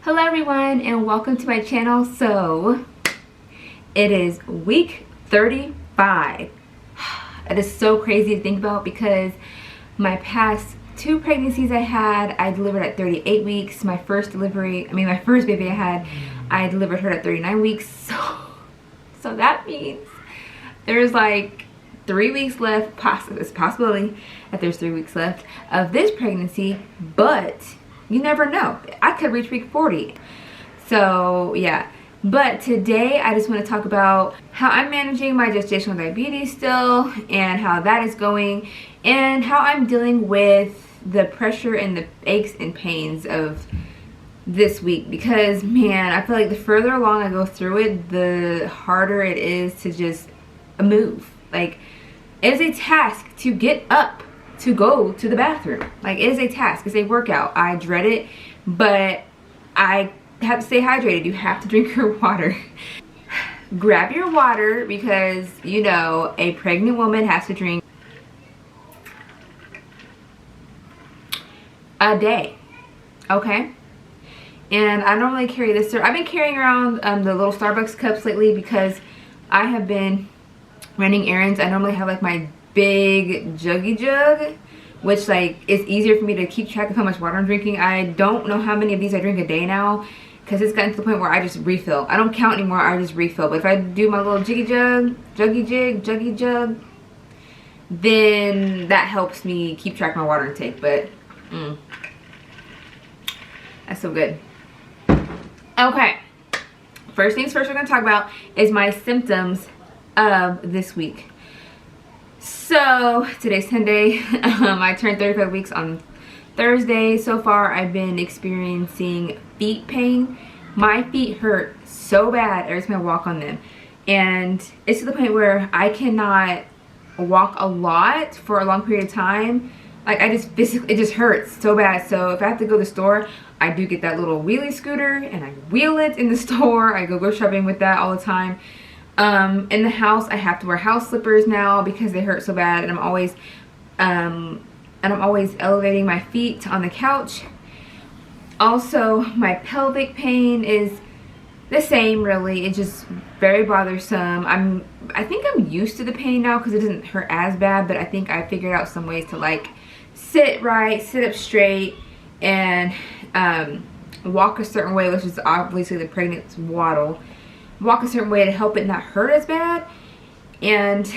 Hello everyone and welcome to my channel. So it is week 35. It is so crazy to think about because my past two pregnancies I delivered at 38 weeks. My first baby I delivered her at 39 weeks. So that means there's like 3 weeks left, it's a possibility that there's 3 weeks left of this pregnancy, but you never know. I could reach week 40. So yeah, but today I just want to talk about how I'm managing my gestational diabetes still and how that is going and how I'm dealing with the pressure and the aches and pains of this week, because man, I feel like the further along I go through it, the harder it is to just move. Like, it's a task to get up to go to the bathroom. Like, it is a task, it's a workout. I dread it, but I have to stay hydrated. You have to drink your water. Grab your water, because you know a pregnant woman has to drink a day, okay? And I normally carry this. I've been carrying around the little Starbucks cups lately because I have been running errands. I normally have like my big juggy jug, which like it's easier for me to keep track of how much water I'm drinking. I don't know how many of these I drink a day now because it's gotten to the point where I just refill. I don't count anymore, I just refill. But if I do my little juggy jug, then that helps me keep track of my water intake. But that's so good. Okay, first things first we're going to talk about is my symptoms of this week. So today's Sunday. I turned 35 weeks on Thursday. So far I've been experiencing feet pain. My feet hurt so bad every time I walk on them, and it's to the point where I cannot walk a lot for a long period of time. Like, I just physically, it just hurts so bad. So if I have to go to the store, I do get that little wheelie scooter and I wheel it in the store. I go shopping with that all the time. In the house, I have to wear house slippers now because they hurt so bad, and I'm always elevating my feet on the couch. Also, my pelvic pain is the same, really. It's just very bothersome. I think I'm used to the pain now because it doesn't hurt as bad, but I think I figured out some ways to like sit right, sit up straight, and walk a certain way, which is obviously the pregnant waddle. Walk a certain way to help it not hurt as bad. And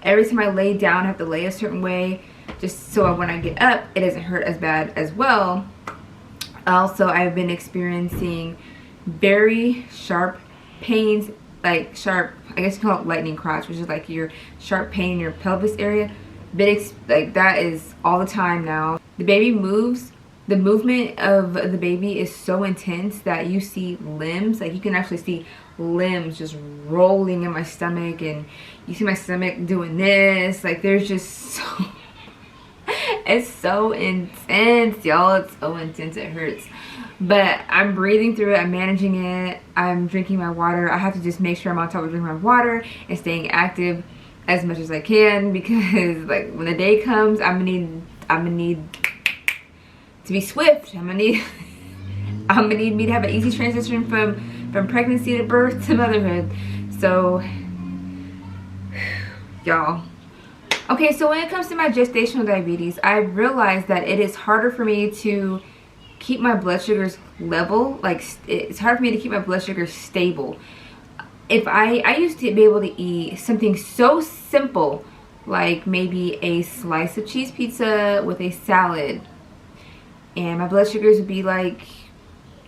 every time I lay down, I have to lay a certain way just so when I get up it doesn't hurt as bad as well. Also, I've been experiencing very sharp pains, like sharp, I guess you call it lightning crotch, which is like your sharp pain in your pelvis area. Like, that is all the time now. The baby moves. The movement of the baby is so intense that you see limbs, like you can actually see limbs just rolling in my stomach, and you see my stomach doing this. Like, there's just so it's so intense, y'all. It's so intense, it hurts. But I'm breathing through it, I'm managing it, I'm drinking my water. I have to just make sure I'm on top of drinking my water and staying active as much as I can, because like when the day comes, I'm gonna need to be swift. I'm gonna need me to have an easy transition from pregnancy to birth to motherhood. So y'all, okay, so when it comes to my gestational diabetes, I realized that it is harder for me to keep my blood sugars level. Like, it's hard for me to keep my blood sugars stable. If I used to be able to eat something so simple, like maybe a slice of cheese pizza with a salad, and my blood sugars would be like,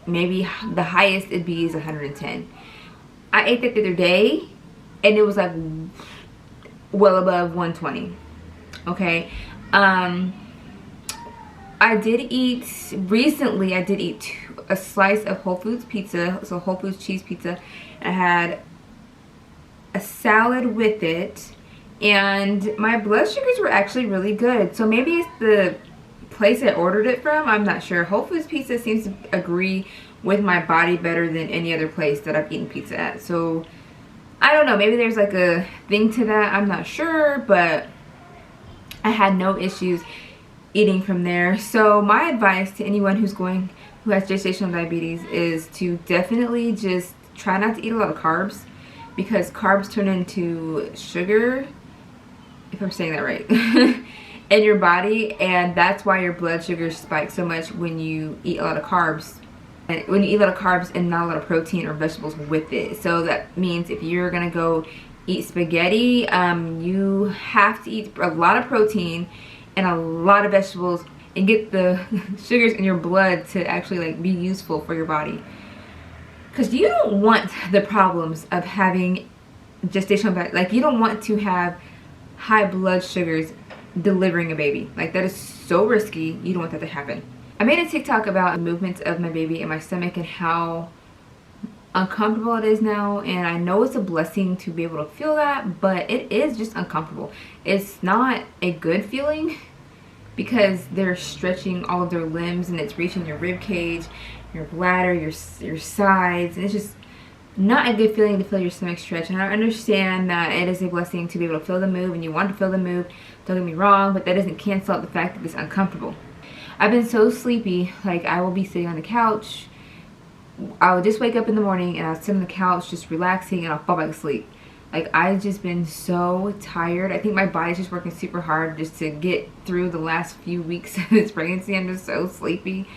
maybe the highest it'd be is 110. I ate that the other day and it was like well above 120. Okay. Recently I did eat a slice of Whole Foods pizza, so Whole Foods cheese pizza. I had a salad with it, and my blood sugars were actually really good. So maybe it's the place I ordered it from, I'm not sure. Whole Foods pizza seems to agree with my body better than any other place that I've eaten pizza at. So I don't know, maybe there's like a thing to that, I'm not sure, but I had no issues eating from there. So my advice to anyone who's going who has gestational diabetes is to definitely just try not to eat a lot of carbs, because carbs turn into sugar, if I'm saying that right, in your body, and that's why your blood sugar spikes so much when you eat a lot of carbs. And when you eat a lot of carbs and not a lot of protein or vegetables with it. So that means if you're gonna go eat spaghetti, you have to eat a lot of protein and a lot of vegetables and get the sugars in your blood to actually like be useful for your body. Because you don't want the problems of having gestational, like you don't want to have high blood sugars delivering a baby. Like that is so risky. You don't want that to happen. I made a TikTok about the movements of my baby in my stomach and how uncomfortable it is now, and I know it's a blessing to be able to feel that, but it is just uncomfortable. It's not a good feeling because they're stretching all of their limbs and it's reaching your rib cage, your bladder, your sides, and it's just not a good feeling to feel your stomach stretch. And I understand that it is a blessing to be able to feel the move, and you want to feel the move, don't get me wrong, but that doesn't cancel out the fact that it's uncomfortable. I've been so sleepy, like I will be sitting on the couch, I would just wake up in the morning and I'll sit on the couch just relaxing and I'll fall back asleep. Like I've just been so tired. I think my body's just working super hard just to get through the last few weeks of this pregnancy. I'm just so sleepy.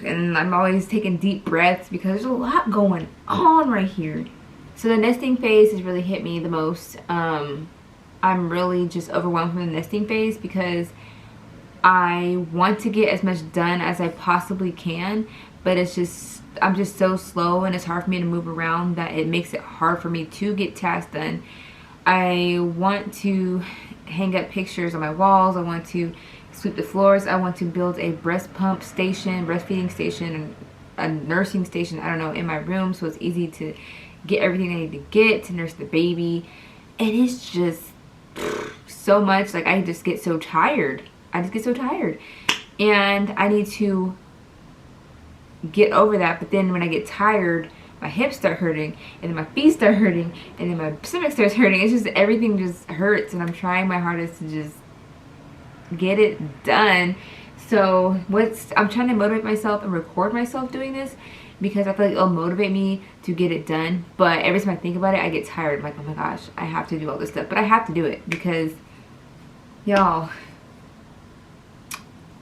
And I'm always taking deep breaths because there's a lot going on right here. So the nesting phase has really hit me the most. I'm really just overwhelmed from the nesting phase because I want to get as much done as I possibly can, but it's just, I'm just so slow and it's hard for me to move around that it makes it hard for me to get tasks done. I want to hang up pictures on my walls. I want to sweep the floors. I want to build a breast pump station, breastfeeding station, and a nursing station, I don't know, in my room so it's easy to get everything I need to get to nurse the baby. And it's just so much, like I just get so tired. I just get so tired and I need to get over that. But then when I get tired, my hips start hurting and then my feet start hurting and then my stomach starts hurting. It's just everything just hurts and I'm trying my hardest to just get it done. So I'm trying to motivate myself and record myself doing this because I feel like it'll motivate me to get it done. But every time I think about it, I get tired. I'm like, oh my gosh, I have to do all this stuff. But I have to do it because y'all,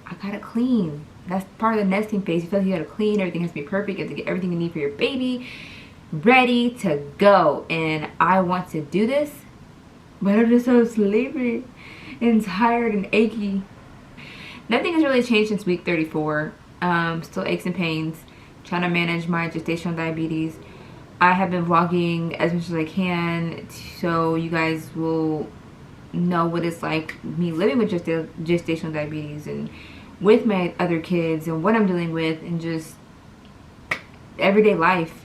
I gotta clean. That's part of the nesting phase. You feel like you gotta clean, everything has to be perfect, you have to get everything you need for your baby ready to go. And I want to do this, but I'm just so sleepy and tired and achy. Nothing has really changed since week 34. Still aches and pains, trying to manage my gestational diabetes. I have been vlogging as much as I can so you guys will know what it's like me living with gestational diabetes and with my other kids and what I'm dealing with and just everyday life.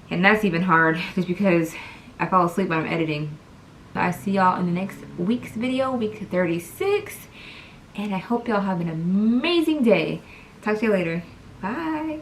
And that's even hard just because I fall asleep when I'm editing. I see y'all in the next week's video, week 36, and I hope y'all have an amazing day. Talk to you later. Bye.